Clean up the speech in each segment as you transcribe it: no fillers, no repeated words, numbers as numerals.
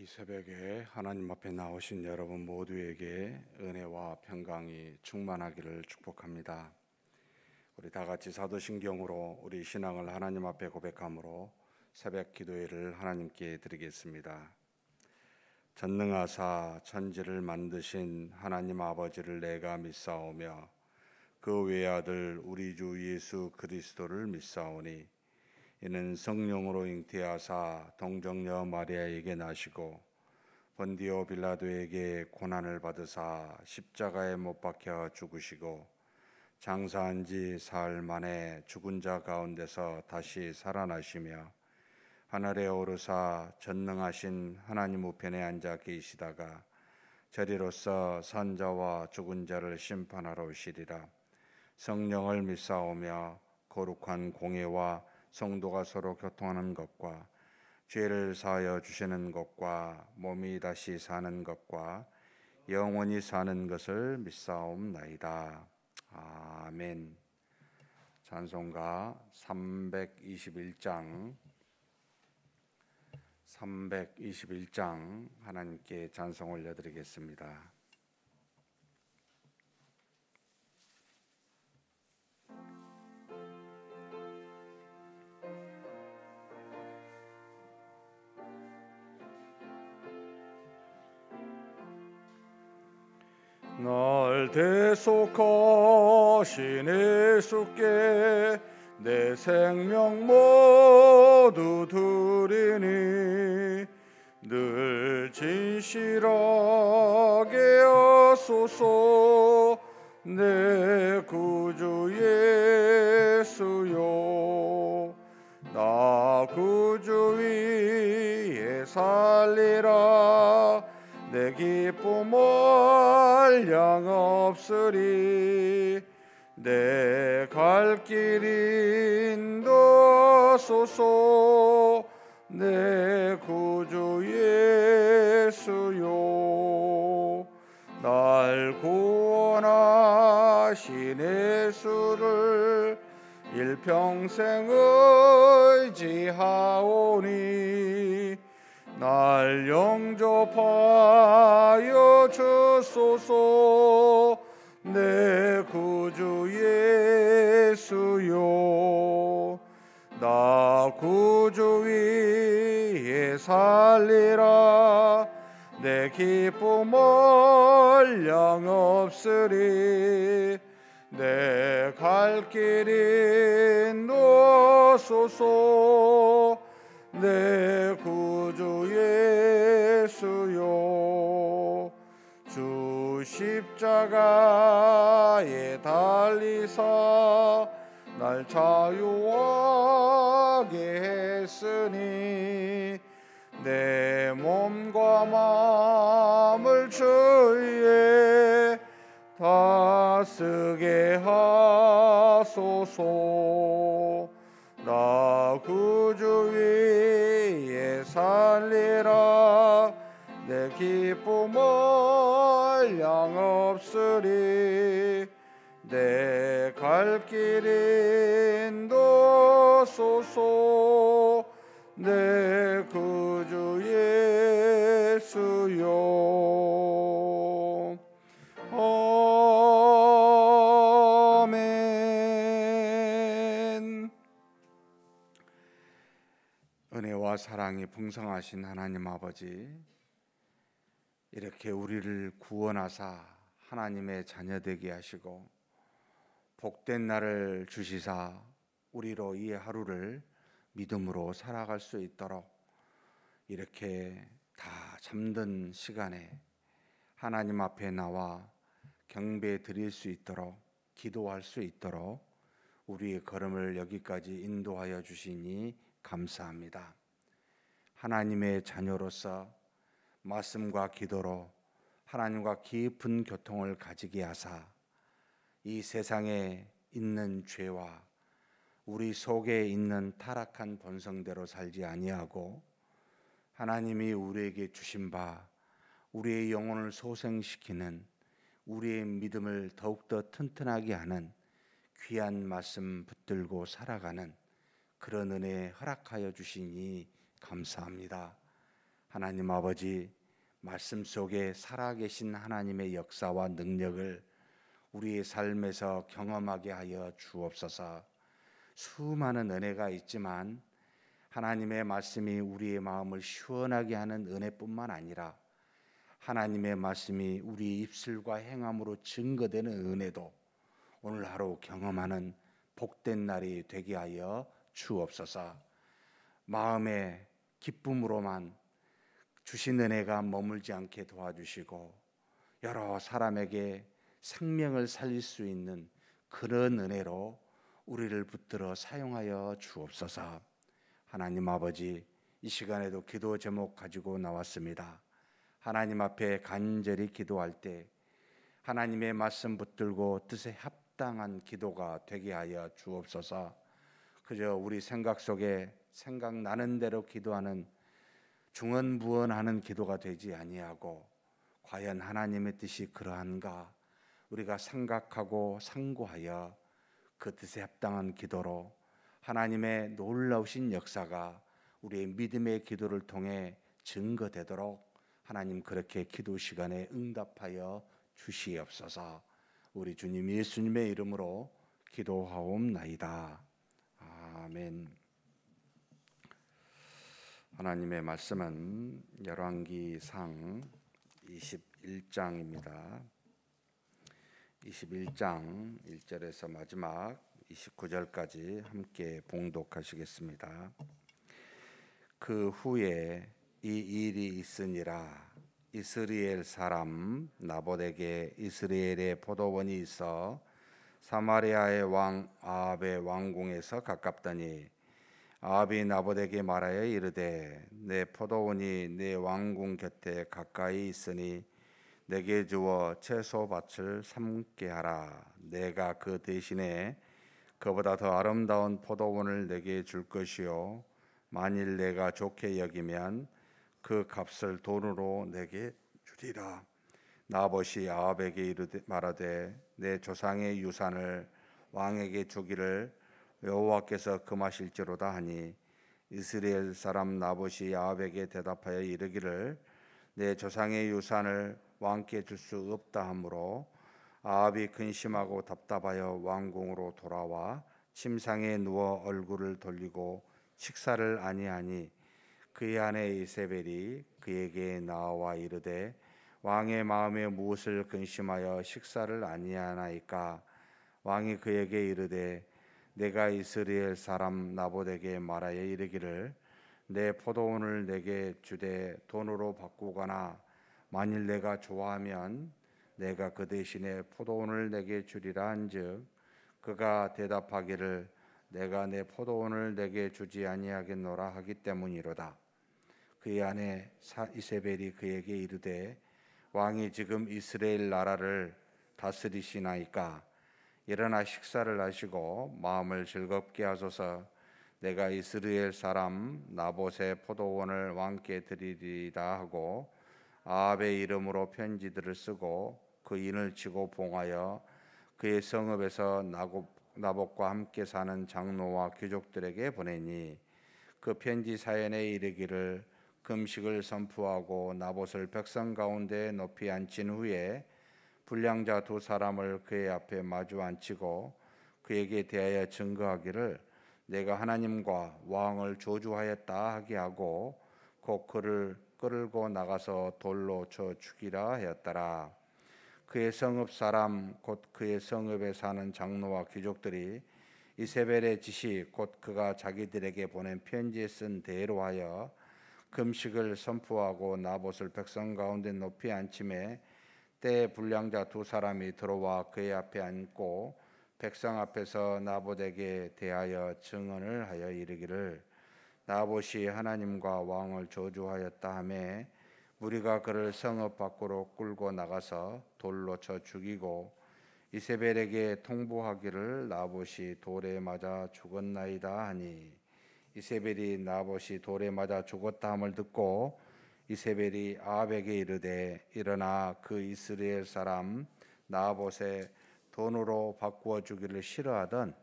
이 새벽에 하나님 앞에 나오신 여러분 모두에게 은혜와 평강이 충만하기를 축복합니다. 우리 다 같이 사도신경으로 우리 신앙을 하나님 앞에 고백함으로 새벽 기도회를 하나님께 드리겠습니다. 전능하사 천지를 만드신 하나님 아버지를 내가 믿사오며 그 외아들 우리 주 예수 그리스도를 믿사오니 이는 성령으로 잉태하사 동정녀 마리아에게 나시고 본디오 빌라도에게 고난을 받으사 십자가에 못 박혀 죽으시고 장사한 지 사흘 만에 죽은 자 가운데서 다시 살아나시며 하늘에 오르사 전능하신 하나님 우편에 앉아 계시다가 저리로서 산자와 죽은 자를 심판하러 오시리라. 성령을 믿사오며 거룩한 공예와 성도가 서로 교통하는 것과 죄를 사하여 주시는 것과 몸이 다시 사는 것과 영원히 사는 것을 믿사옵나이다. 아멘. 찬송가 321장 하나님께 찬송 올려드리겠습니다. 날 대속하신 예수께 내 생명 모두 드리니 늘 진실하게 하소서. 내 구주 예수여, 나 구주 위에 살리라. 내 기쁨 한량 없으리. 내 갈 길 인도하소서. 내 구주 예수여, 날 구원하신 예수를 일평생 의지하오니 날 영접하여 주소서. 내 구주 예수여, 나 구주 위에 살리라. 내 기쁨 한량 없으리. 내 갈 길 인도하소서. 내 구주 예수여, 주 십자가에 달리사 날 자유하게 했으니 내 몸과 마음을 주의 다스게 하소서. 나 구주 위에 살리라. 내 기쁨 한량 없으리. 내 갈 길 인도하소서. 내 구주 예수여. 아멘. 은혜와 사랑이 풍성하신 하나님 아버지, 이렇게 우리를 구원하사 하나님의 자녀 되게 하시고 복된 날을 주시사 우리로 이 하루를 믿음으로 살아갈 수 있도록 이렇게 다 잠든 시간에 하나님 앞에 나와 경배 드릴 수 있도록, 기도할 수 있도록 우리의 걸음을 여기까지 인도하여 주시니 감사합니다. 하나님의 자녀로서 말씀과 기도로 하나님과 깊은 교통을 가지게 하사 이 세상에 있는 죄와 우리 속에 있는 타락한 본성대로 살지 아니하고 하나님이 우리에게 주신 바 우리의 영혼을 소생시키는, 우리의 믿음을 더욱더 튼튼하게 하는 귀한 말씀 붙들고 살아가는 그런 은혜 허락하여 주시니 감사합니다. 하나님 아버지, 말씀 속에 살아계신 하나님의 역사와 능력을 우리의 삶에서 경험하게 하여 주옵소서. 수많은 은혜가 있지만 하나님의 말씀이 우리의 마음을 시원하게 하는 은혜뿐만 아니라 하나님의 말씀이 우리 입술과 행함으로 증거되는 은혜도 오늘 하루 경험하는 복된 날이 되게 하여 주옵소서. 마음의 기쁨으로만 주신 은혜가 머물지 않게 도와주시고 여러 사람에게 생명을 살릴 수 있는 그런 은혜로 우리를 붙들어 사용하여 주옵소서. 하나님 아버지, 이 시간에도 기도 제목 가지고 나왔습니다. 하나님 앞에 간절히 기도할 때 하나님의 말씀 붙들고 뜻에 합당한 기도가 되게 하여 주옵소서. 그저 우리 생각 속에 생각나는 대로 기도하는 중언부언하는 기도가 되지 아니하고 과연 하나님의 뜻이 그러한가 우리가 생각하고 상고하여 그 뜻에 합당한 기도로 하나님의 놀라우신 역사가 우리의 믿음의 기도를 통해 증거되도록 하나님 그렇게 기도 시간에 응답하여 주시옵소서. 우리 주님 예수님의 이름으로 기도하옵나이다. 아멘. 하나님의 말씀은 열왕기상 21장입니다. 21장 1절에서 마지막 29절까지 함께 봉독하시겠습니다. 그 후에 이 일이 있으니라. 이스라엘 사람 나봇에게 이스라엘의 포도원이 있어 사마리아의 왕 아합의 왕궁에서 가깝더니 아합이 나봇에게 말하여 이르되 내 포도원이 내 왕궁 곁에 가까이 있으니 내게 주어 채소밭을 삼게 하라. 내가 그 대신에 그보다 더 아름다운 포도원을 내게 줄 것이요 만일 내가 좋게 여기면 그 값을 돈으로 내게 주리라. 나봇이 아합에게 이르되 말하되 내 조상의 유산을 왕에게 주기를 여호와께서 금하실지로다 하니 이스라엘 사람 나봇이 아합에게 대답하여 이르기를 내 조상의 유산을 왕께 줄 수 없다 하므로 아합이 근심하고 답답하여 왕궁으로 돌아와 침상에 누워 얼굴을 돌리고 식사를 아니하니 그의 아내 이세벨이 그에게 나와 이르되 왕의 마음에 무엇을 근심하여 식사를 아니하나이까. 왕이 그에게 이르되 내가 이스라엘 사람 나봇에게 말하여 이르기를 내 포도원을 내게 주되 돈으로 바꾸거나 만일 내가 좋아하면 내가 그 대신에 포도원을 내게 주리라 한즉 그가 대답하기를 내가 내 포도원을 내게 주지 아니하겠노라 하기 때문이로다. 그의 아내 이세벨이 그에게 이르되 왕이 지금 이스라엘 나라를 다스리시나이까. 일어나 식사를 하시고 마음을 즐겁게 하소서. 내가 이스라엘 사람 나봇의 포도원을 왕께 드리리다 하고 아합의 이름으로 편지들을 쓰고 그 인을 치고 봉하여 그의 성읍에서 나봇과 함께 사는 장로와 귀족들에게 보내니 그 편지 사연에 이르기를 금식을 선포하고 나봇을 백성 가운데 높이 앉힌 후에 불량자 두 사람을 그의 앞에 마주 앉히고 그에게 대하여 증거하기를 내가 하나님과 왕을 저주하였다 하게 하고 곧 그를 끌고 나가서 돌로 쳐 죽이라 하였더라. 그의 성읍 사람 곧 그의 성읍에 사는 장로와 귀족들이 이세벨의 지시 곧 그가 자기들에게 보낸 편지에 쓴 대로 하여 금식을 선포하고 나봇을 백성 가운데 높이 앉힘에 때에 불량자 두 사람이 들어와 그의 앞에 앉고 백성 앞에서 나봇에게 대하여 증언을 하여 이르기를 나봇이 하나님과 왕을 저주하였다 하매 무리가 그를 성읍 밖으로 끌고 나가서 돌로 쳐 죽이고 이세벨에게 통보하기를 나봇이 돌에 맞아 죽었나이다 하니 이세벨이 나봇이 돌에 맞아 죽었다 함을 듣고 이세벨이 아합에게 이르되 일어나 그 이스라엘 사람 나봇의 돈으로 바꾸어 주기를 싫어하던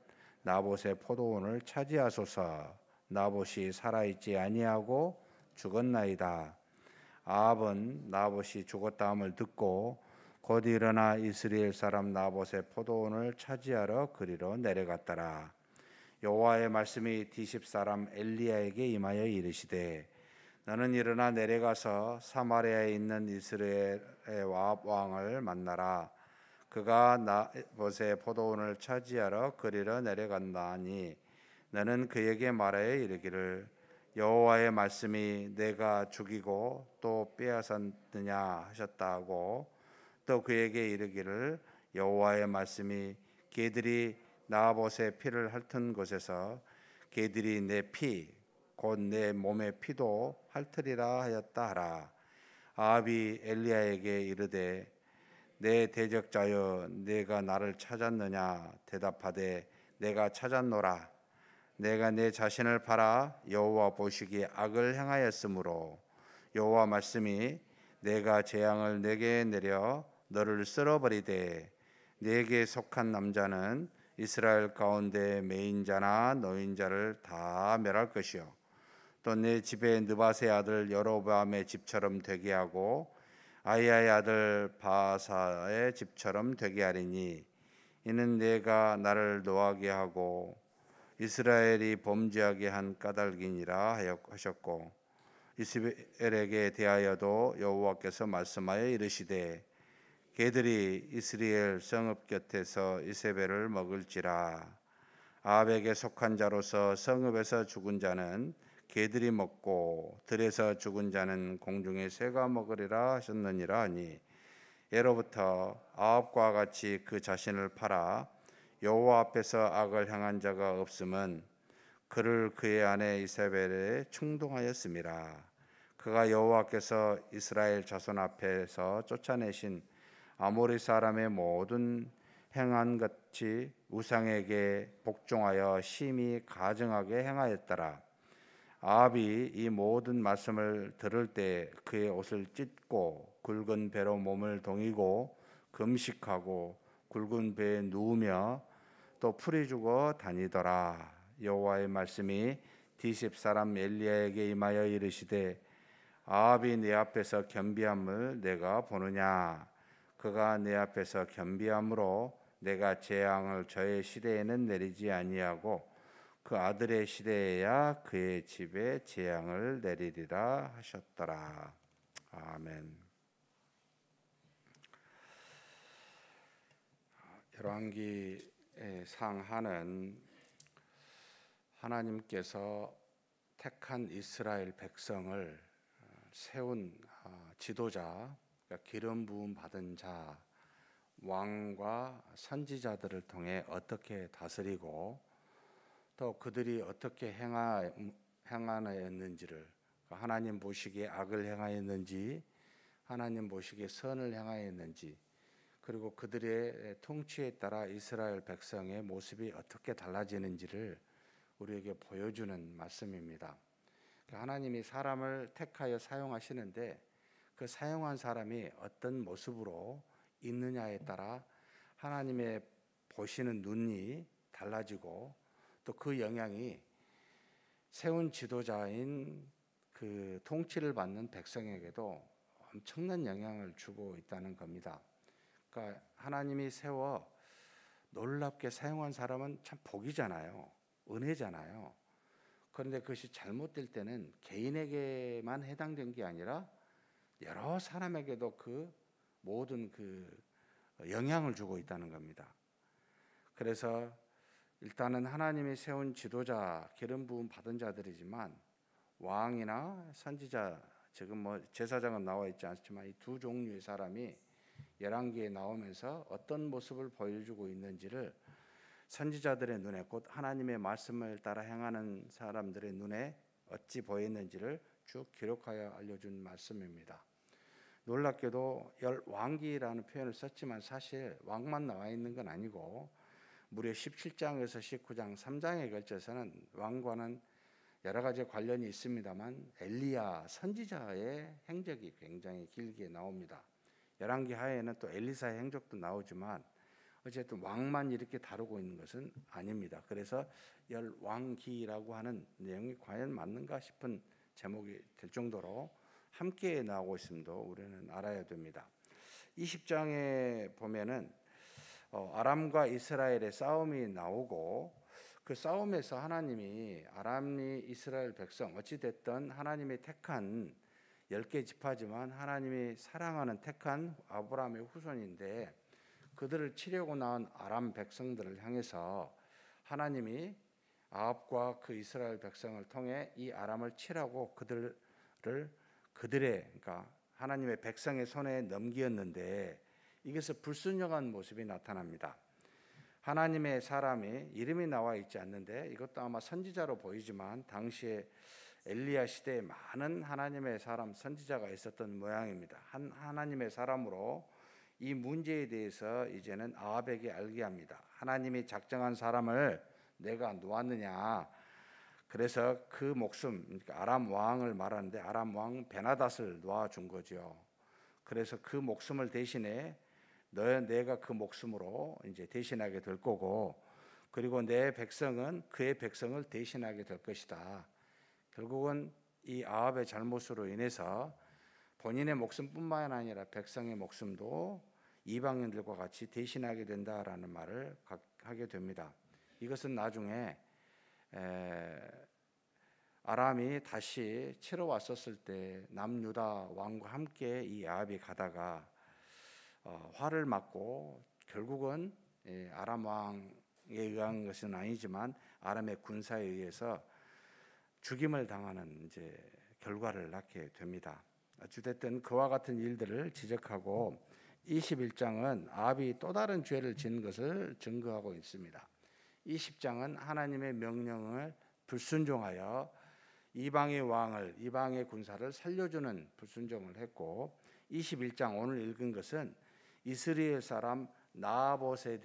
나봇의 포도원을 차지하소서. 나봇이 살아있지 아니하고 죽었나이다. 아합은 나봇이 죽었다함을 듣고 곧 일어나 이스라엘 사람 나봇의 포도원을 차지하러 그리로 내려갔더라. 여호와의 말씀이 디십 사람 엘리야에게 임하여 이르시되 너는 일어나 내려가서 사마리아에 있는 이스라엘의 왕을 만나라. 그가 나봇의 포도원을 차지하러 그리로 내려간다니 너는 그에게 말하여 이르기를 여호와의 말씀이 내가 죽이고 또 빼앗았느냐 하셨다고 또 그에게 이르기를 여호와의 말씀이 개들이 나봇의 피를 핥은 곳에서 개들이 내 피 곧 내 몸의 피도 핥으리라 하였다 하라. 아합이 엘리야에게 이르되 내 대적자여 내가 나를 찾았느냐 대답하되 내가 찾았노라. 내가 내 자신을 팔아 여호와 보시기에 악을 행하였으므로 여호와 말씀이 내가 재앙을 내게 내려 너를 쓸어버리되 내게 속한 남자는 이스라엘 가운데 매인자나 노인자를 다 멸할 것이요 또 내 집에 느밧의 아들 여로보암의 집처럼 되게 하고 아히야의 아들 바아사의 집처럼 되게 하리니 이는 내가 나를 노하게 하고 이스라엘이 범죄하게 한 까닭이니라 하셨고 이스라엘에게 대하여도 여호와께서 말씀하여 이르시되 개들이 이스라엘 성읍 곁에서 이세벨을 먹을지라. 아합에게 속한 자로서 성읍에서 죽은 자는 개들이 먹고 들에서 죽은 자는 공중의 새가 먹으리라 하셨느니라 하니 예로부터 아합과 같이 그 자신을 팔아 여호와 앞에서 악을 행한 자가 없음은 그를 그의 아내 이세벨에 충동하였음이라. 그가 여호와께서 이스라엘 자손 앞에서 쫓아내신 아모리 사람의 모든 행한 같이 우상에게 복종하여 심히 가증하게 행하였더라. 아합이 이 모든 말씀을 들을 때 그의 옷을 찢고 굵은 배로 몸을 동이고 금식하고 굵은 배에 누우며 또 풀이 죽어 다니더라. 여호와의 말씀이 디십 사람 엘리야에게 임하여 이르시되 아합이 내 앞에서 겸비함을 내가 보느냐. 그가 내 앞에서 겸비함으로 내가 재앙을 저의 시대에는 내리지 아니하고 그 아들의 시대에야 그의 집에 재앙을 내리리라 하셨더라. 아멘. 열왕기의 상하는 하나님께서 택한 이스라엘 백성을 세운 지도자, 그러니까 기름 부음 받은 자, 왕과 선지자들을 통해 어떻게 다스리고 또 그들이 어떻게 행하였는지를, 하나님 보시기에 악을 행하였는지 하나님 보시기에 선을 행하였는지, 그리고 그들의 통치에 따라 이스라엘 백성의 모습이 어떻게 달라지는지를 우리에게 보여주는 말씀입니다. 하나님이 사람을 택하여 사용하시는데 그 사용한 사람이 어떤 모습으로 있느냐에 따라 하나님의 보시는 눈이 달라지고 또 그 영향이 세운 지도자인 그 통치를 받는 백성에게도 엄청난 영향을 주고 있다는 겁니다. 그러니까 하나님이 세워 놀랍게 사용한 사람은 참 복이잖아요. 은혜잖아요. 그런데 그것이 잘못될 때는 개인에게만 해당된 게 아니라 여러 사람에게도 그 모든 그 영향을 주고 있다는 겁니다. 그래서 일단은 하나님이 세운 지도자, 기름 부음 받은 자들이지만 왕이나 선지자, 지금 제사장은 나와 있지 않지만 이 두 종류의 사람이 열왕기에 나오면서 어떤 모습을 보여주고 있는지를 선지자들의 눈에, 곧 하나님의 말씀을 따라 행하는 사람들의 눈에 어찌 보였는지를 쭉 기록하여 알려준 말씀입니다. 놀랍게도 열왕기라는 표현을 썼지만 사실 왕만 나와 있는 건 아니고 무려 17장에서 19장 3장에 걸쳐서는 왕과는 여러 가지 관련이 있습니다만 엘리야 선지자의 행적이 굉장히 길게 나옵니다. 열왕기 하에는 또 엘리사의 행적도 나오지만 어쨌든 왕만 이렇게 다루고 있는 것은 아닙니다. 그래서 열왕기라고 하는 내용이 과연 맞는가 싶은 제목이 될 정도로 함께 나오고 있음도 우리는 알아야 됩니다. 20장에 보면은 아람과 이스라엘의 싸움이 나오고 그 싸움에서 하나님이 아람이 이스라엘 백성 어찌 됐든 하나님이 택한 10개 지파지만 하나님이 사랑하는 택한 아브라함의 후손인데 그들을 치려고 나온 아람 백성들을 향해서 하나님이 아합과 그 이스라엘 백성을 통해 이 아람을 치라고 그들의 그러니까 하나님의 백성의 손에 넘기었는데 이것을 불순종한 모습이 나타납니다. 하나님의 사람이 이름이 나와 있지 않는데 이것도 아마 선지자로 보이지만 당시에 엘리야 시대에 많은 하나님의 사람 선지자가 있었던 모양입니다. 하나님의 사람으로 이 문제에 대해서 이제는 아합에게 알게 합니다. 하나님이 작정한 사람을 내가 놓았느냐. 그래서 그 목숨, 그러니까 아람 왕을 말하는데 아람 왕 베나닷을 놓아준 거죠. 그래서 그 목숨을 대신에 내가 그 목숨으로 이제 대신하게 될 거고, 그리고 내 백성은 그의 백성을 대신하게 될 것이다. 결국은 이 아합의 잘못으로 인해서 본인의 목숨뿐만 아니라 백성의 목숨도 이방인들과 같이 대신하게 된다라는 말을 하게 됩니다. 이것은 나중에 아람이 다시 치러 왔었을 때 남유다 왕과 함께 이 아합이 가다가 화를 맞고 결국은 아람 왕에 의한 것은 아니지만 아람의 군사에 의해서 죽임을 당하는 이제 결과를 낳게 됩니다. 어찌됐든 그와 같은 일들을 지적하고 21장은 아합이 또 다른 죄를 지은 것을 증거하고 있습니다. 20장은 하나님의 명령을 불순종하여 이방의 왕을, 이방의 군사를 살려주는 불순종을 했고, 21장 오늘 읽은 것은 이스라엘 사람 나봇의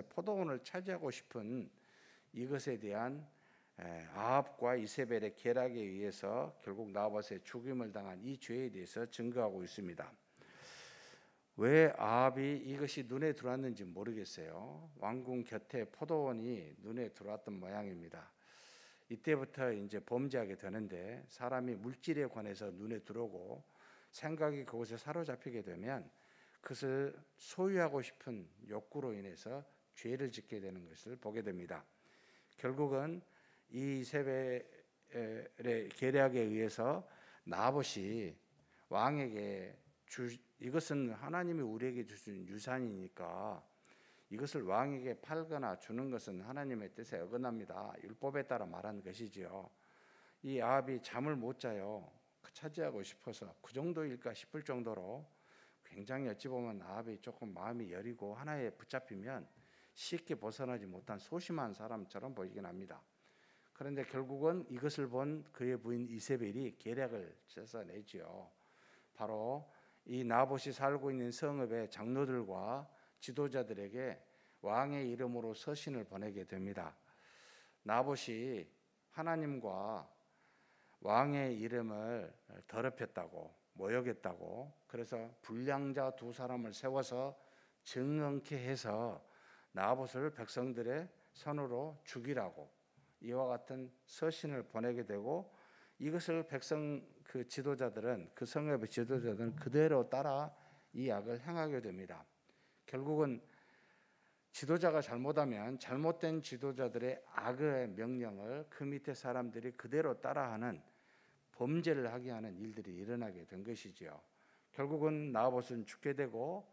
포도원을 차지하고 싶은 이것에 대한 아합과 이세벨의 계략에 의해서 결국 나봇의 죽임을 당한 이 죄에 대해서 증거하고 있습니다. 왜 아합이 이것이 눈에 들어왔는지 모르겠어요. 왕궁 곁에 포도원이 눈에 들어왔던 모양입니다. 이때부터 이제 범죄하게 되는데 사람이 물질에 관해서 눈에 들어오고 생각이 그곳에 사로잡히게 되면 그것을 소유하고 싶은 욕구로 인해서 죄를 짓게 되는 것을 보게 됩니다. 결국은 이 이세벨의 계략에 의해서 나봇이 왕에게 이것은 하나님이 우리에게 주신 유산이니까 이것을 왕에게 팔거나 주는 것은 하나님의 뜻에 어긋납니다. 율법에 따라 말한 것이지요. 이 아합이 잠을 못 자요. 차지하고 싶어서 그 정도일까 싶을 정도로 굉장히 어찌 보면 아합이 조금 마음이 여리고 하나에 붙잡히면 쉽게 벗어나지 못한 소심한 사람처럼 보이긴 합니다. 그런데 결국은 이것을 본 그의 부인 이세벨이 계략을 짜내지요. 바로 이 나봇이 살고 있는 성읍의 장로들과 지도자들에게 왕의 이름으로 서신을 보내게 됩니다. 나봇이 하나님과 왕의 이름을 더럽혔다고, 모욕했다고, 그래서 불량자 두 사람을 세워서 증언케 해서 나봇을 백성들의 손으로 죽이라고 이와 같은 서신을 보내게 되고, 이것을 백성 그 지도자들은, 그 성읍의 지도자들은 그대로 따라 이 악을 행하게 됩니다. 결국은 지도자가 잘못하면 잘못된 지도자들의 악의 명령을 그 밑에 사람들이 그대로 따라하는 범죄를 하게 하는 일들이 일어나게 된 것이지요. 결국은 나봇은 죽게 되고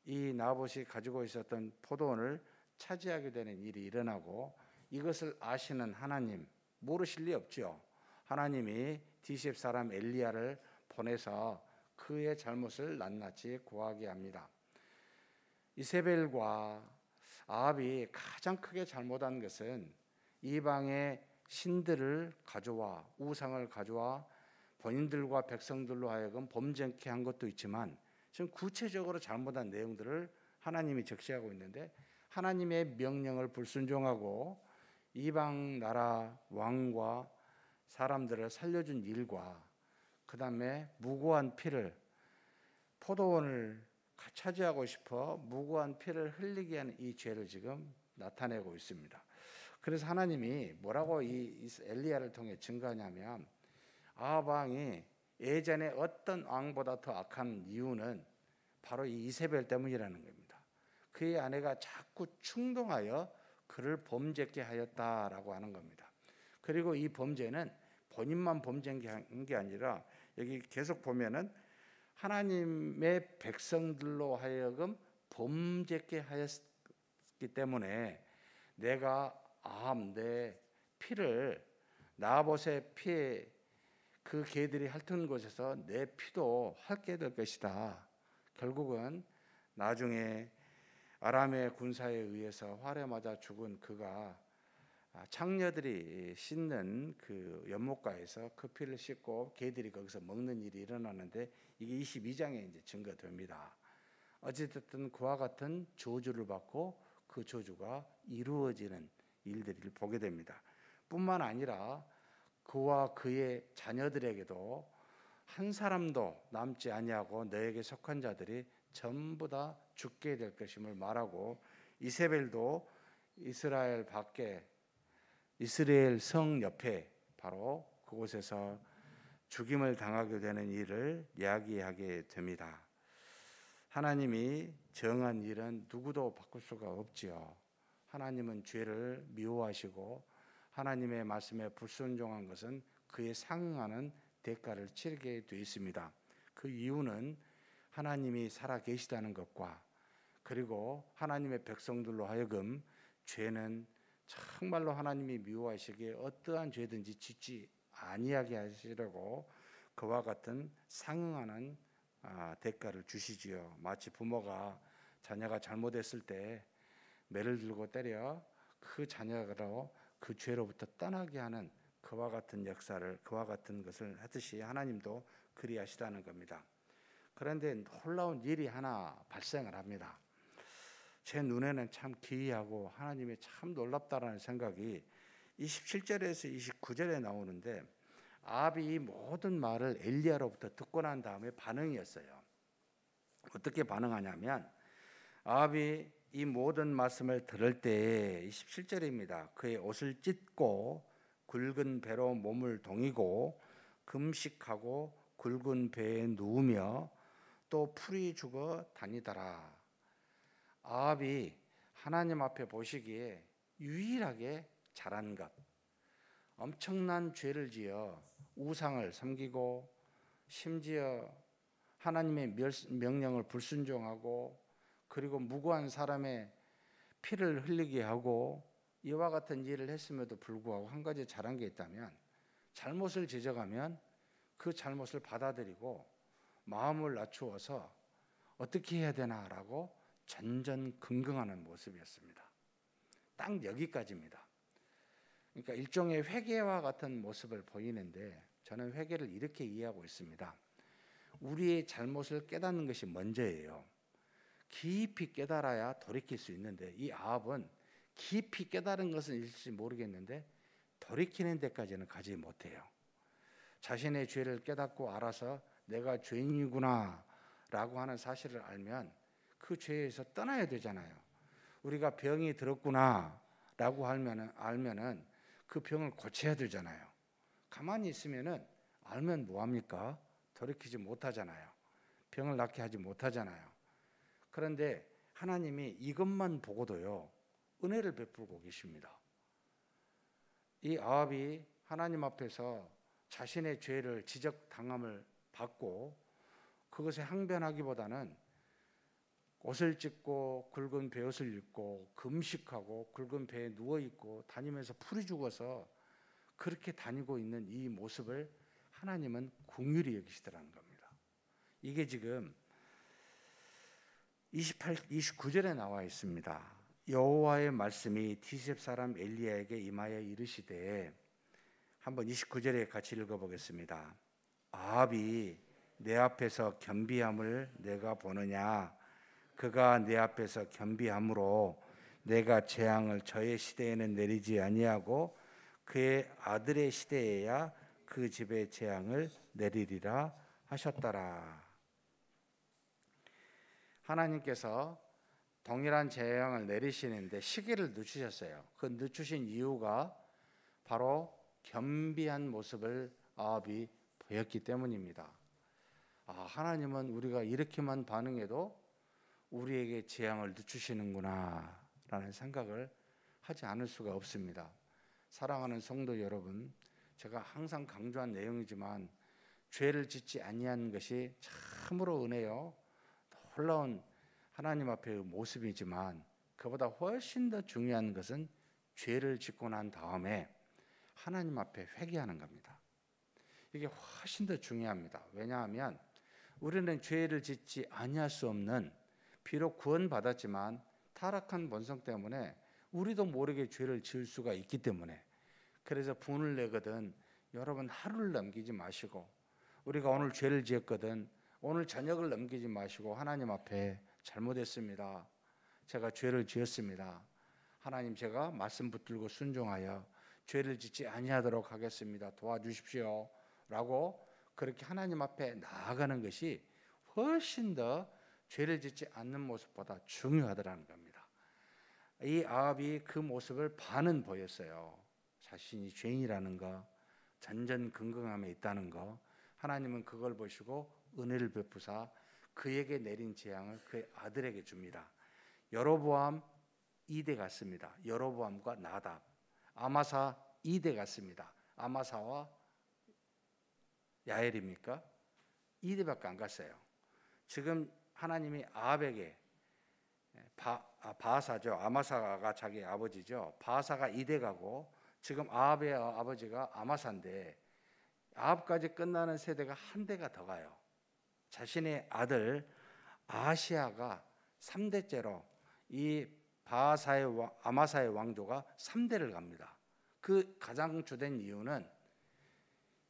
이 나봇이 가지고 있었던 포도원을 차지하게 되는 일이 일어나고, 이것을 아시는 하나님, 모르실 리 없죠. 하나님이 디셉 사람 엘리야를 보내서 그의 잘못을 낱낱이 고하게 합니다. 이세벨과 아합이 가장 크게 잘못한 것은 이방의 신들을 가져와, 우상을 가져와 본인들과 백성들로 하여금 범죄케 한 것도 있지만, 지금 구체적으로 잘못한 내용들을 하나님이 적시하고 있는데, 하나님의 명령을 불순종하고 이방 나라 왕과 사람들을 살려준 일과 그 다음에 무고한 피를, 포도원을 차지하고 싶어 무고한 피를 흘리게 하는 이 죄를 지금 나타내고 있습니다. 그래서 하나님이 뭐라고 이 엘리야를 통해 증거하냐면, 아합 왕이 예전에 어떤 왕보다 더 악한 이유는 바로 이 이세벨 때문이라는 겁니다. 그의 아내가 자꾸 충동하여 그를 범죄케 하였다라고 하는 겁니다. 그리고 이 범죄는 본인만 범죄한 게 아니라 여기 계속 보면은 하나님의 백성들로 하여금 범죄케 하였기 때문에 내가 내 피를 나봇의 피에 그 개들이 핥은 곳에서 내 피도 핥게 될 것이다. 결국은 나중에 아람의 군사에 의해서 활에 맞아 죽은 그가 창녀들이 씻는 그 연못가에서 그 피를 씻고 개들이 거기서 먹는 일이 일어나는데 이게 22장에 이제 증거됩니다. 어찌됐든 그와 같은 저주를 받고 그 저주가 이루어지는 일들을 보게 됩니다. 뿐만 아니라 그와 그의 자녀들에게도 한 사람도 남지 아니하고 너에게 속한 자들이 전부 다 죽게 될 것임을 말하고 이세벨도 이스라엘 밖에 이스라엘 성 옆에 바로 그곳에서 죽임을 당하게 되는 일을 이야기하게 됩니다. 하나님이 정한 일은 누구도 바꿀 수가 없지요. 하나님은 죄를 미워하시고 하나님의 말씀에 불순종한 것은 그에 상응하는 대가를 치르게 되어 있습니다. 그 이유는 하나님이 살아 계시다는 것과 그리고 하나님의 백성들로 하여금 죄는 정말로 하나님이 미워하시기에 어떠한 죄든지 짓지 아니하게 하시려고 그와 같은 상응하는 대가를 주시지요. 마치 부모가 자녀가 잘못했을 때 매를 들고 때려 그 자녀로 그 죄로부터 떠나게 하는 그와 같은 역사를 그와 같은 것을 하듯이 하나님도 그리하시다는 겁니다. 그런데 놀라운 일이 하나 발생을 합니다. 제 눈에는 참 기이하고 하나님이 참 놀랍다라는 생각이 27절에서 29절에 나오는데 아합이 이 모든 말을 엘리야로부터 듣고 난 다음에 반응이었어요. 어떻게 반응하냐면 아합이 이 모든 말씀을 들을 때 27절입니다. 그의 옷을 찢고 굵은 배로 몸을 동이고 금식하고 굵은 배에 누우며 또 풀이 죽어 다니더라. 아합이 하나님 앞에 보시기에 유일하게 잘한 것, 엄청난 죄를 지어 우상을 섬기고 심지어 하나님의 명령을 불순종하고 그리고 무고한 사람의 피를 흘리게 하고 이와 같은 일을 했음에도 불구하고 한 가지 잘한 게 있다면 잘못을 지적하면 그 잘못을 받아들이고 마음을 낮추어서 어떻게 해야 되나라고 전전긍긍하는 모습이었습니다. 딱 여기까지입니다. 그러니까 일종의 회개와 같은 모습을 보이는데 저는 회개를 이렇게 이해하고 있습니다. 우리의 잘못을 깨닫는 것이 먼저예요. 깊이 깨달아야 돌이킬 수 있는데 이 아합은 깊이 깨달은 것은 일지 모르겠는데 돌이키는 데까지는 가지 못해요. 자신의 죄를 깨닫고 알아서 내가 죄인이구나 라고 하는 사실을 알면 그 죄에서 떠나야 되잖아요. 우리가 병이 들었구나 라고 알면은 그 병을 고쳐야 되잖아요. 가만히 있으면은 알면 뭐합니까? 돌이키지 못하잖아요. 병을 낫게 하지 못하잖아요. 그런데 하나님이 이것만 보고도요 은혜를 베풀고 계십니다. 이 아합이 하나님 앞에서 자신의 죄를 지적당함을 받고 그것에 항변하기보다는 옷을 찢고 굵은 베옷을 입고 금식하고 굵은 배에 누워있고 다니면서 풀이 죽어서 그렇게 다니고 있는 이 모습을 하나님은 긍휼히 여기시더라는 겁니다. 이게 지금 29절에 나와 있습니다. 여호와의 말씀이 디셉 사람 엘리야에게 임하여 이르시되 한번 29절에 같이 읽어보겠습니다. 아합이 내 앞에서 겸비함을 내가 보느냐 그가 내 앞에서 겸비함으로 내가 재앙을 저의 시대에는 내리지 아니하고 그의 아들의 시대에야 그 집에 재앙을 내리리라 하셨더라. 하나님께서 동일한 재앙을 내리시는데 시기를 늦추셨어요. 그 늦추신 이유가 바로 겸비한 모습을 아합이 보였기 때문입니다. 하나님은 우리가 이렇게만 반응해도 우리에게 재앙을 늦추시는구나 라는 생각을 하지 않을 수가 없습니다. 사랑하는 성도 여러분, 제가 항상 강조한 내용이지만 죄를 짓지 아니한 것이 참으로 은혜요 놀라운 하나님 앞의 모습이지만, 그보다 훨씬 더 중요한 것은 죄를 짓고 난 다음에 하나님 앞에 회개하는 겁니다. 이게 훨씬 더 중요합니다. 왜냐하면 우리는 죄를 짓지 아니할 수 없는, 비록 구원받았지만 타락한 본성 때문에 우리도 모르게 죄를 지을 수가 있기 때문에, 그래서 분을 내거든 여러분 하루를 넘기지 마시고, 우리가 오늘 죄를 지었거든 오늘 저녁을 넘기지 마시고 하나님 앞에 잘못했습니다. 제가 죄를 지었습니다. 하나님, 제가 말씀 붙들고 순종하여 죄를 짓지 아니하도록 하겠습니다. 도와주십시오 라고 그렇게 하나님 앞에 나아가는 것이 훨씬 더 죄를 짓지 않는 모습보다 중요하다는 겁니다. 이 아합이 그 모습을 반은 보였어요. 자신이 죄인이라는 거, 전전긍긍함에 있다는 거. 하나님은 그걸 보시고 은혜를 베푸사 그에게 내린 재앙을 그의 아들에게 줍니다. 여로보암 2대 같습니다. 여로보암과 나답, 아마사 2대 같습니다. 아마사와 야엘입니까? 2대밖에 안 갔어요. 지금 하나님이 아합에게 바사죠. 아마사가 자기 아버지죠. 바사가 2대 가고 지금 아합의 아버지가 아마사인데, 아합까지 끝나는 세대가 한 대가 더 가요. 자신의 아들 아시아가 3대째로 이 아마사의 왕조가 3대를 갑니다. 그 가장 주된 이유는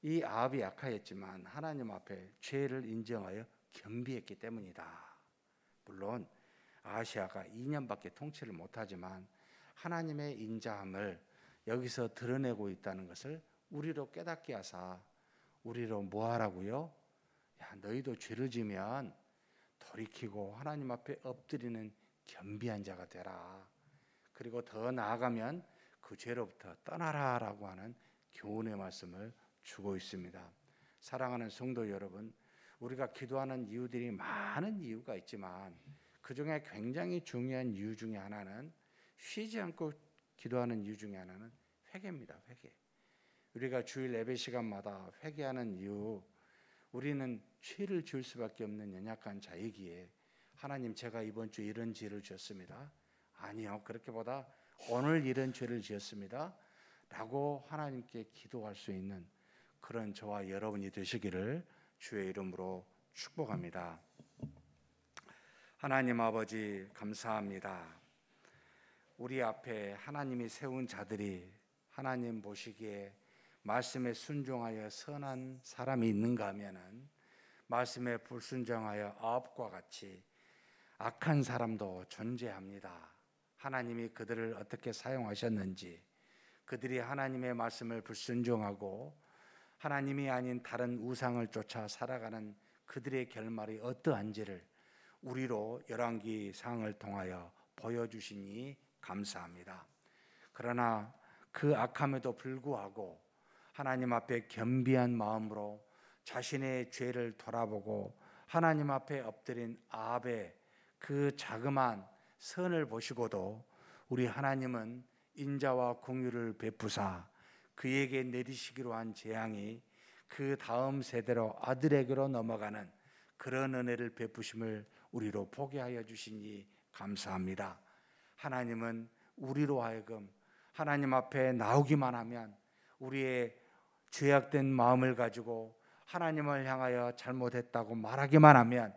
이 아합이 약하였지만 하나님 앞에 죄를 인정하여 겸비했기 때문이다. 물론 아시아가 2년밖에 통치를 못하지만 하나님의 인자함을 여기서 드러내고 있다는 것을 우리로 깨닫게 하사 우리로 뭐하라고요? 야, 너희도 죄를 지면 돌이키고 하나님 앞에 엎드리는 겸비한 자가 되라. 그리고 더 나아가면 그 죄로부터 떠나라라고 하는 교훈의 말씀을 주고 있습니다. 사랑하는 성도 여러분, 우리가 기도하는 이유들이 많은 이유가 있지만 그 중에 굉장히 중요한 이유 중에 하나는, 쉬지 않고 기도하는 이유 중에 하나는 회개입니다. 회개. 우리가 주일 예배 시간마다 회개하는 이유, 우리는 죄를 지을 수밖에 없는 연약한 자이기에 하나님, 제가 이번 주 이런 죄를 지었습니다. 아니요, 그렇게보다 오늘 이런 죄를 지었습니다 라고 하나님께 기도할 수 있는 그런 저와 여러분이 되시기를 주의 이름으로 축복합니다. 하나님 아버지, 감사합니다. 우리 앞에 하나님이 세운 자들이 하나님 보시기에 말씀에 순종하여 선한 사람이 있는가 하면은 말씀에 불순종하여 아합과 같이 악한 사람도 존재합니다. 하나님이 그들을 어떻게 사용하셨는지, 그들이 하나님의 말씀을 불순종하고 하나님이 아닌 다른 우상을 쫓아 살아가는 그들의 결말이 어떠한지를 우리로 열왕기상을 통하여 보여주시니 감사합니다. 그러나 그 악함에도 불구하고 하나님 앞에 겸비한 마음으로 자신의 죄를 돌아보고 하나님 앞에 엎드린 아합의 그 자그마한 선을 보시고도 우리 하나님은 인자와 공유를 베푸사 그에게 내리시기로 한 재앙이 그 다음 세대로 아들에게로 넘어가는 그런 은혜를 베푸심을 우리로 보게 하여 주시니 감사합니다. 하나님은 우리로 하여금 하나님 앞에 나오기만 하면, 우리의 죄악된 마음을 가지고 하나님을 향하여 잘못했다고 말하기만 하면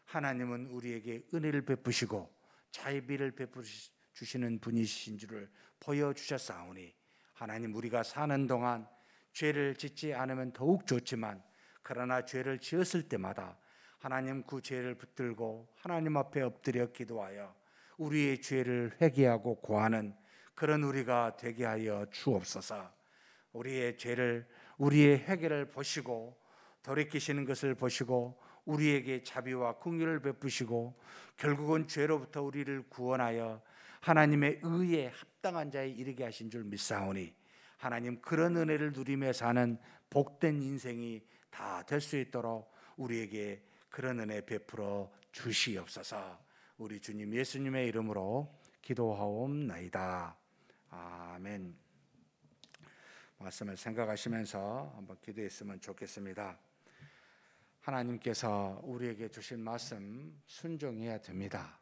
하나님은 우리에게 은혜를 베푸시고 자비를 베푸시는 분이신 줄을 보여주셨사오니, 하나님, 우리가 사는 동안 죄를 짓지 않으면 더욱 좋지만 그러나 죄를 지었을 때마다 하나님 그 죄를 붙들고 하나님 앞에 엎드려 기도하여 우리의 죄를 회개하고 고하는 그런 우리가 되게 하여 주옵소서. 우리의 죄를, 우리의 회개를 보시고 돌이키시는 것을 보시고 우리에게 자비와 긍휼을 베푸시고 결국은 죄로부터 우리를 구원하여 하나님의 의에 합당한 자에 이르게 하신 줄 믿사오니, 하나님, 그런 은혜를 누리며 사는 복된 인생이 다 될 수 있도록 우리에게 그런 은혜 베풀어 주시옵소서. 우리 주님 예수님의 이름으로 기도하옵나이다. 아멘. 말씀을 생각하시면서 한번 기도했으면 좋겠습니다. 하나님께서 우리에게 주신 말씀 순종해야 됩니다.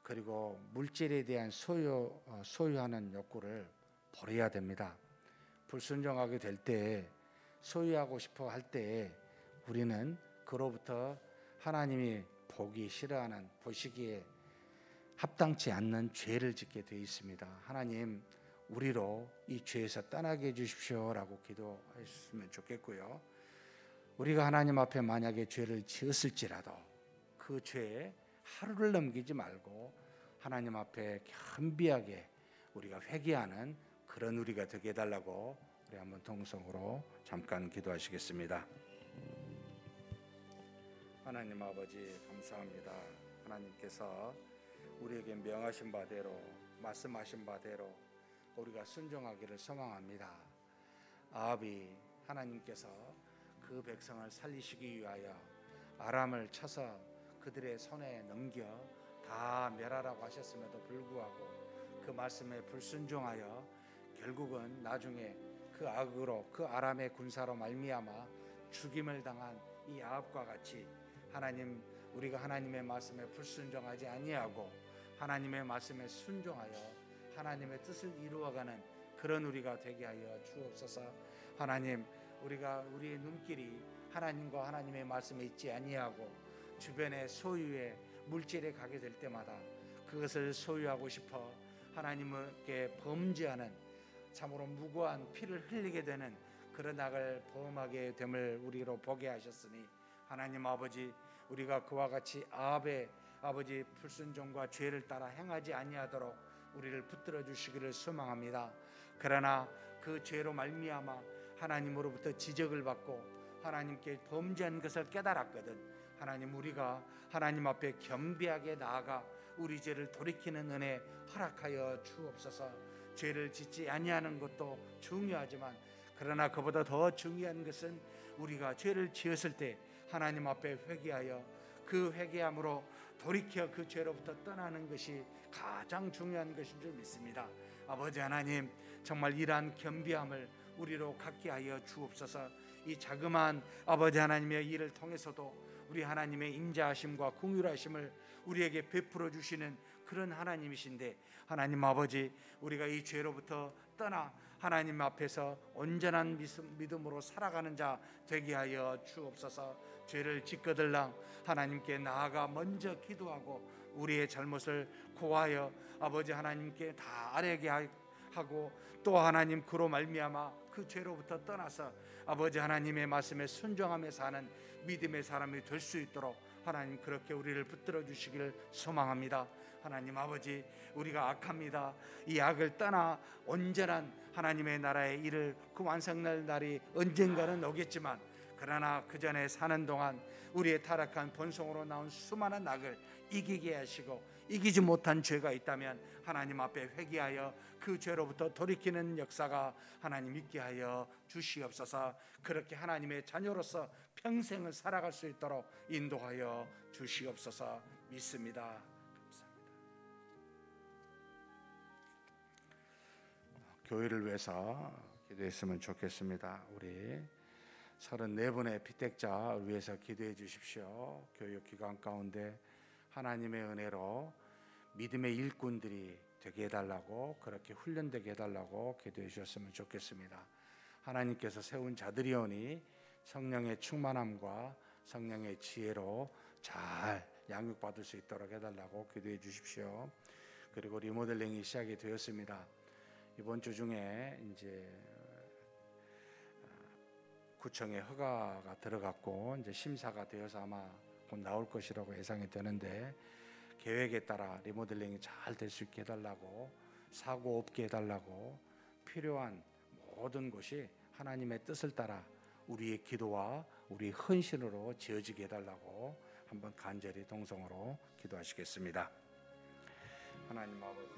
그리고 물질에 대한 소유하는 욕구를 버려야 됩니다. 불순종하게 될 때, 소유하고 싶어 할 때 우리는 그로부터 하나님이 보기 싫어하는, 보시기에 합당치 않는 죄를 짓게 되어 있습니다. 하나님, 우리로 이 죄에서 떠나게 해주십시오라고 기도했으면 좋겠고요. 우리가 하나님 앞에 만약에 죄를 지었을지라도 그 죄에 하루를 넘기지 말고 하나님 앞에 겸비하게 우리가 회개하는 그런 우리가 되게 해달라고 우리 한번 동성으로 잠깐 기도하시겠습니다. 하나님 아버지 감사합니다. 하나님께서 우리에게 명하신 바대로, 말씀하신 바대로 우리가 순종하기를 소망합니다. 아비, 하나님께서 그 백성을 살리시기 위하여 아람을 쳐서 그들의 손에 넘겨 다 멸하라고 하셨음에도 불구하고 그 말씀에 불순종하여 결국은 나중에 그 악으로, 그 아람의 군사로 말미암아 죽임을 당한 이 아합과 같이 하나님, 우리가 하나님의 말씀에 불순종하지 아니하고 하나님의 말씀에 순종하여 하나님의 뜻을 이루어가는 그런 우리가 되게 하여 주옵소서. 하나님, 우리가 우리의 눈길이 하나님과 하나님의 말씀에 있지 아니하고 주변의 소유의 물질에 가게 될 때마다 그것을 소유하고 싶어 하나님께 범죄하는, 참으로 무고한 피를 흘리게 되는 그런 악을 범하게 됨을 우리로 보게 하셨으니 하나님 아버지, 우리가 그와 같이 아합의 아버지 불순종과 죄를 따라 행하지 아니하도록 우리를 붙들어 주시기를 소망합니다. 그러나 그 죄로 말미암아 하나님으로부터 지적을 받고 하나님께 범죄한 것을 깨달았거든. 하나님, 우리가 하나님 앞에 겸비하게 나아가 우리 죄를 돌이키는 은혜 허락하여 주옵소서. 죄를 짓지 아니하는 것도 중요하지만 그러나 그보다 더 중요한 것은 우리가 죄를 지었을 때 하나님 앞에 회개하여 그 회개함으로 돌이켜 그 죄로부터 떠나는 것이 가장 중요한 것인 줄 믿습니다. 아버지 하나님, 정말 이러한 겸비함을 우리로 갖게 하여 주옵소서. 이 자그마한 아버지 하나님의 일을 통해서도 우리 하나님의 인자하심과 긍휼하심을 우리에게 베풀어 주시는 그런 하나님이신데, 하나님 아버지, 우리가 이 죄로부터 떠나 하나님 앞에서 온전한 믿음으로 살아가는 자 되게 하여 주옵소서. 죄를 짓거들랑 하나님께 나아가 먼저 기도하고 우리의 잘못을 고하여 아버지 하나님께 다 아뢰게 하고 또 하나님 그로 말미암아 그 죄로부터 떠나서 아버지 하나님의 말씀에 순종하며 사는 믿음의 사람이 될 수 있도록 하나님 그렇게 우리를 붙들어 주시기를 소망합니다. 하나님 아버지, 우리가 악합니다. 이 악을 떠나 온전한 하나님의 나라의 일을 그 완성날 날이 언젠가는 오겠지만 그러나 그 전에 사는 동안 우리의 타락한 본성으로 나온 수많은 악을 이기게 하시고 이기지 못한 죄가 있다면 하나님 앞에 회개하여 그 죄로부터 돌이키는 역사가 하나님 있게 하여 주시옵소서. 그렇게 하나님의 자녀로서 평생을 살아갈 수 있도록 인도하여 주시옵소서. 믿습니다. 감사합니다. 교회를 위해서 기도했으면 좋겠습니다. 우리 34분의 피택자 위해서 기도해 주십시오. 교육 기간 가운데 하나님의 은혜로 믿음의 일꾼들이 되게 해달라고, 그렇게 훈련되게 해달라고 기도해 주셨으면 좋겠습니다. 하나님께서 세운 자들이오니 성령의 충만함과 성령의 지혜로 잘 양육받을 수 있도록 해달라고 기도해 주십시오. 그리고 리모델링이 시작이 되었습니다. 이번 주 중에 이제 구청에 허가가 들어갔고 이제 심사가 되어서 아마 곧 나올 것이라고 예상이 되는데, 계획에 따라 리모델링이 잘 될 수 있게 해달라고, 사고 없게 해달라고, 필요한 모든 것이 하나님의 뜻을 따라 우리의 기도와 우리 헌신으로 지어지게 해달라고 한번 간절히 동성으로 기도하시겠습니다. 하나님 아버지,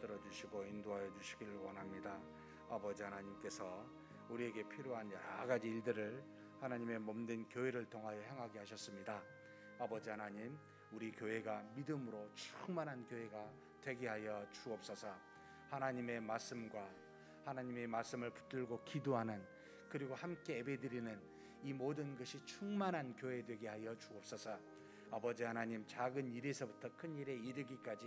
들어주시고 인도하여 주시기를 원합니다. 아버지 하나님께서 우리에게 필요한 여러 가지 일들을 하나님의 몸된 교회를 통하여 행하게 하셨습니다. 아버지 하나님, 우리 교회가 믿음으로 충만한 교회가 되게 하여 주옵소서. 하나님의 말씀과 하나님의 말씀을 붙들고 기도하는, 그리고 함께 예배드리는 이 모든 것이 충만한 교회 되게 하여 주옵소서. 아버지 하나님, 작은 일에서부터 큰 일에 이르기까지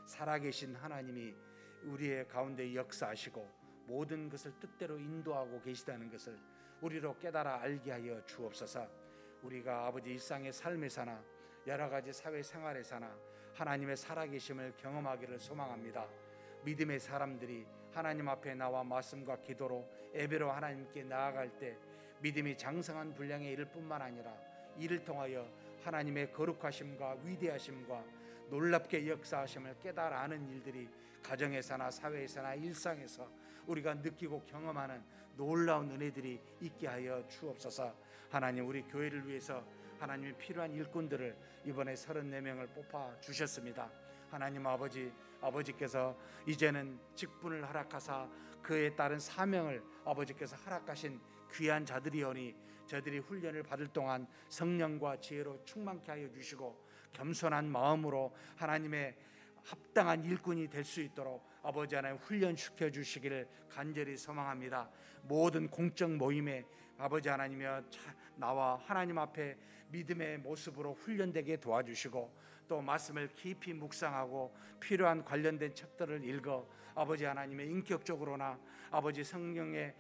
살아계신 하나님이 우리의 가운데 역사하시고 모든 것을 뜻대로 인도하고 계시다는 것을 우리로 깨달아 알게 하여 주옵소서. 우리가 아버지 일상의 삶에서나 여러 가지 사회생활에서나 하나님의 살아계심을 경험하기를 소망합니다. 믿음의 사람들이 하나님 앞에 나와 말씀과 기도로 예배로 하나님께 나아갈 때 믿음이 장성한 분량에 이를 뿐만 아니라 이를 통하여 하나님의 거룩하심과 위대하심과 놀랍게 역사하심을 깨달아 아는 일들이 가정에서나 사회에서나 일상에서 우리가 느끼고 경험하는 놀라운 은혜들이 있게 하여 주옵소서. 하나님, 우리 교회를 위해서 하나님이 필요한 일꾼들을 이번에 34명을 뽑아 주셨습니다. 하나님 아버지께서 이제는 직분을 허락하사 그에 따른 사명을 아버지께서 허락하신 귀한 자들이오니 저들이 훈련을 받을 동안 성령과 지혜로 충만케 하여 주시고 겸손한 마음으로 하나님의 합당한 일꾼이 될 수 있도록 아버지 하나님 훈련시켜 주시기를 간절히 소망합니다. 모든 공적 모임에 아버지 하나님이여 나와 하나님 앞에 믿음의 모습으로 훈련되게 도와주시고 또 말씀을 깊이 묵상하고 필요한 관련된 책들을 읽어 아버지 하나님의 인격적으로나 아버지 성령에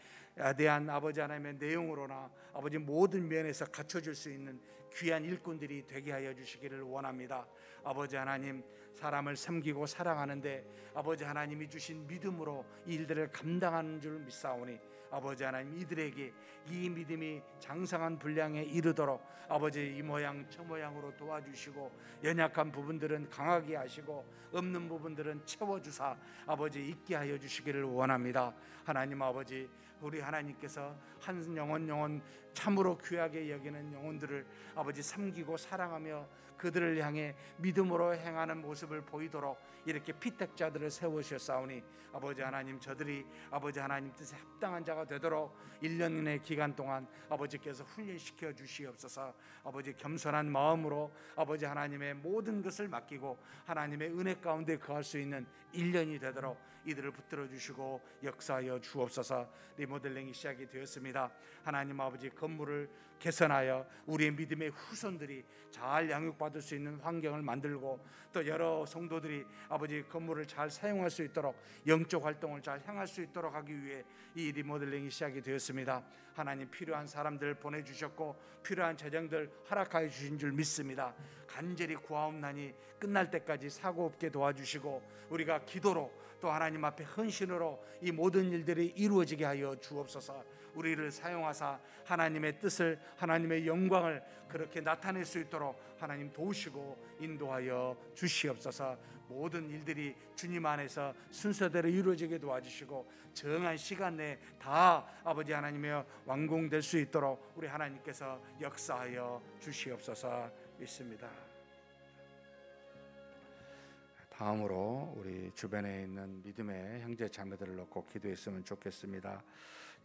대한 아버지 하나님의 내용으로나 아버지 모든 면에서 갖춰줄 수 있는 귀한 일꾼들이 되게 하여 주시기를 원합니다. 아버지 하나님, 사람을 섬기고 사랑하는데 아버지 하나님이 주신 믿음으로 이 일들을 감당하는 줄 믿사오니 아버지 하나님, 이들에게 이 믿음이 장성한 분량에 이르도록 아버지 이 모양 저 모양으로 도와주시고 연약한 부분들은 강하게 하시고 없는 부분들은 채워주사 아버지 있게 하여 주시기를 원합니다. 하나님 아버지, 우리 하나님께서 한 영혼 참으로 귀하게 여기는 영혼들을 아버지 섬기고 사랑하며 그들을 향해 믿음으로 행하는 모습을 보이도록 이렇게 피택자들을 세우셨사오니 아버지 하나님, 저들이 아버지 하나님 뜻에 합당한 자가 되도록 1년의 기간 동안 아버지께서 훈련시켜 주시옵소서. 아버지 겸손한 마음으로 아버지 하나님의 모든 것을 맡기고 하나님의 은혜 가운데 거할 수 있는 1년이 되도록 이들을 붙들어 주시고 역사하여 주옵소서. 리모델링이 시작이 되었습니다. 하나님 아버지, 건물을 개선하여 우리의 믿음의 후손들이 잘 양육받을 수 있는 환경을 만들고 또 여러 성도들이 아버지 건물을 잘 사용할 수 있도록 영적 활동을 잘 행할 수 있도록 하기 위해 이 리모델링이 시작이 되었습니다. 하나님, 필요한 사람들 보내주셨고 필요한 재정들 허락하여 주신 줄 믿습니다. 간절히 구하옵나니 끝날 때까지 사고 없게 도와주시고 우리가 기도로 또 하나님 앞에 헌신으로 이 모든 일들이 이루어지게 하여 주옵소서. 우리를 사용하사 하나님의 뜻을, 하나님의 영광을 그렇게 나타낼 수 있도록 하나님 도우시고 인도하여 주시옵소서. 모든 일들이 주님 안에서 순서대로 이루어지게 도와주시고 정한 시간 내에 다 아버지 하나님의 완공될 수 있도록 우리 하나님께서 역사하여 주시옵소서 믿습니다. 다음으로 우리 주변에 있는 믿음의 형제 자매들을 놓고 기도했으면 좋겠습니다.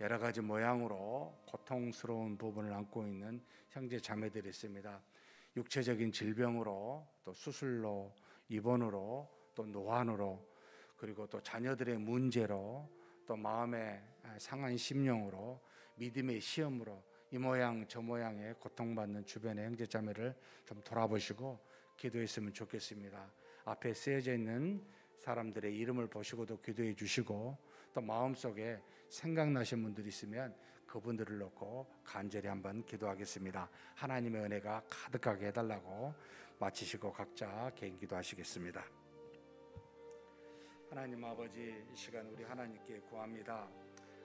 여러 가지 모양으로 고통스러운 부분을 안고 있는 형제 자매들이 있습니다. 육체적인 질병으로, 또 수술로, 입원으로, 또 노안으로, 그리고 또 자녀들의 문제로, 또 마음의 상한 심령으로, 믿음의 시험으로 이 모양 저 모양의 고통받는 주변의 형제 자매를 좀 돌아보시고 기도했으면 좋겠습니다. 앞에 쓰여져 있는 사람들의 이름을 보시고도 기도해 주시고 또 마음속에 생각나신 분들이 있으면 그분들을 놓고 간절히 한번 기도하겠습니다. 하나님의 은혜가 가득하게 해달라고 마치시고 각자 개인 기도하시겠습니다. 하나님 아버지, 이 시간 우리 하나님께 구합니다.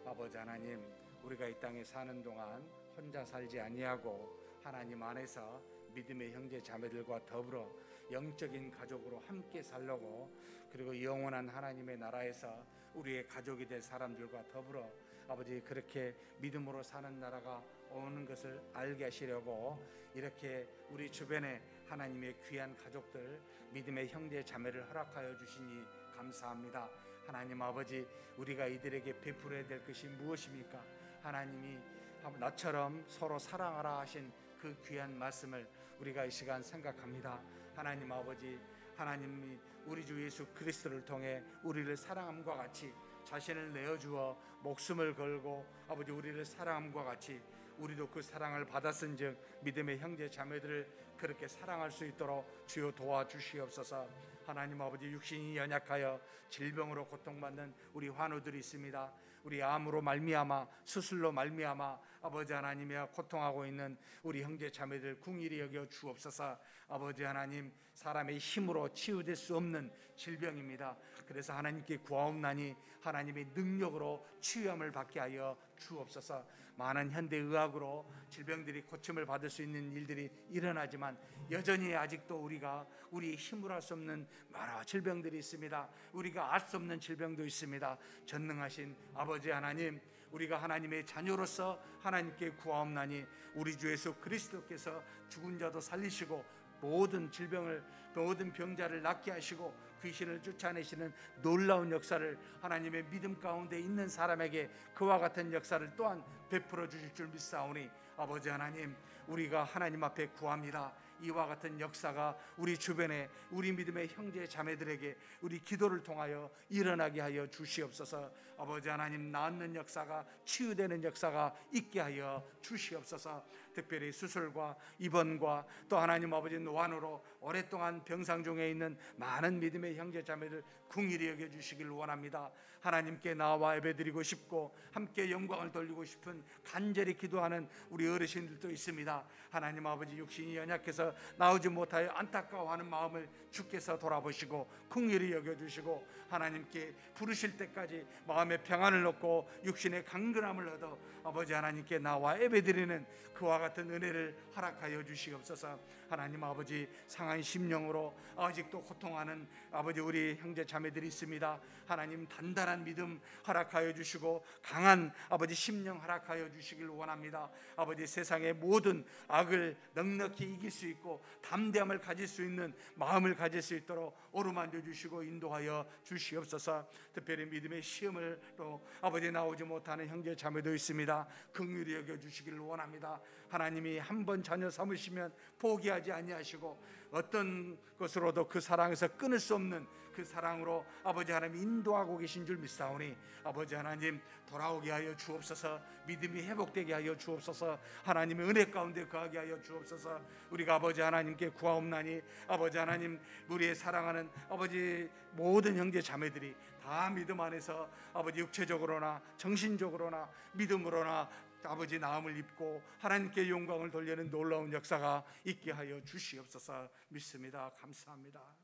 아버지 하나님, 우리가 이 땅에 사는 동안 혼자 살지 아니하고 하나님 안에서 믿음의 형제 자매들과 더불어 영적인 가족으로 함께 살려고, 그리고 영원한 하나님의 나라에서 우리의 가족이 될 사람들과 더불어 아버지 그렇게 믿음으로 사는 나라가 오는 것을 알게 하시려고 이렇게 우리 주변에 하나님의 귀한 가족들, 믿음의 형제 자매를 허락하여 주시니 감사합니다. 하나님 아버지, 우리가 이들에게 베풀어야 될 것이 무엇입니까? 하나님이 나처럼 서로 사랑하라 하신 그 귀한 말씀을 우리가 이 시간 생각합니다. 하나님 아버지, 하나님이 우리 주 예수 그리스도를 통해 우리를 사랑함과 같이 자신을 내어주어 목숨을 걸고 아버지 우리를 사랑함과 같이 우리도 그 사랑을 받았은즉 믿음의 형제 자매들을 그렇게 사랑할 수 있도록 주여 도와주시옵소서. 하나님 아버지, 육신이 연약하여 질병으로 고통받는 우리 환우들이 있습니다. 우리 암으로 말미암아 수술로 말미암아 아버지 하나님이여 고통하고 있는 우리 형제 자매들 궁일이 여겨 주옵소서. 아버지 하나님, 사람의 힘으로 치유될 수 없는 질병입니다. 그래서 하나님께 구하옵나니 하나님의 능력으로 치유함을 받게 하여 주옵소서. 많은 현대의학으로 질병들이 고침을 받을 수 있는 일들이 일어나지만 여전히 아직도 우리가 우리의 힘으로 할 수 없는 여러 질병들이 있습니다. 우리가 알 수 없는 질병도 있습니다. 전능하신 아버지 하나님, 우리가 하나님의 자녀로서 하나님께 구하옵나니 우리 주 예수 그리스도께서 죽은 자도 살리시고 모든 질병을, 모든 병자를 낫게 하시고 귀신을 쫓아내시는 놀라운 역사를 하나님의 믿음 가운데 있는 사람에게 그와 같은 역사를 또한 베풀어 주실 줄 믿사오니 아버지 하나님, 우리가 하나님 앞에 구합니다. 이와 같은 역사가 우리 주변에 우리 믿음의 형제 자매들에게 우리 기도를 통하여 일어나게 하여 주시옵소서. 아버지 하나님, 낫는 역사가, 치유되는 역사가 있게 하여 주시옵소서. 특별히 수술과 입원과 또 하나님 아버지 노안으로 오랫동안 병상 중에 있는 많은 믿음의 형제 자매들 궁일이 여겨주시길 원합니다. 하나님께 나와 예배드리고 싶고 함께 영광을 돌리고 싶은 간절히 기도하는 우리 어르신들도 있습니다. 하나님 아버지, 육신이 연약해서 나오지 못하여 안타까워하는 마음을 주께서 돌아보시고 긍휼히 여겨주시고 하나님께 부르실 때까지 마음의 평안을 얻고 육신의 강건함을 얻어 아버지 하나님께 나와 예배드리는 그와 같은 은혜를 허락하여 주시옵소서. 하나님 아버지, 상한 심령으로 아직도 고통하는 아버지 우리 형제 자매들이 있습니다. 하나님, 단단한 믿음 허락하여 주시고 강한 아버지 심령 허락하여 주시길 원합니다. 아버지, 세상의 모든 악을 넉넉히 이길 수 있고 담대함을 가질 수 있는 마음을 가질 수 있도록 어루만져 주시고 인도하여 주시옵소서. 특별히 믿음의 시험을 또 아버지 나오지 못하는 형제 자매도 있습니다. 긍휼히 여겨 주시길 원합니다. 하나님이 한번 자녀 삼으시면 포기하지 아니하시고 어떤 것으로도 그 사랑에서 끊을 수 없는 그 사랑으로 아버지 하나님 인도하고 계신 줄 믿사오니 아버지 하나님, 돌아오게 하여 주옵소서. 믿음이 회복되게 하여 주옵소서. 하나님의 은혜 가운데 거하게 하여 주옵소서. 우리가 아버지 하나님께 구하옵나니 아버지 하나님, 우리의 사랑하는 아버지 모든 형제 자매들이 다 믿음 안에서 아버지 육체적으로나 정신적으로나 믿음으로나 아버지 나음을 입고 하나님께 영광을 돌리는 놀라운 역사가 있게 하여 주시옵소서. 믿습니다. 감사합니다.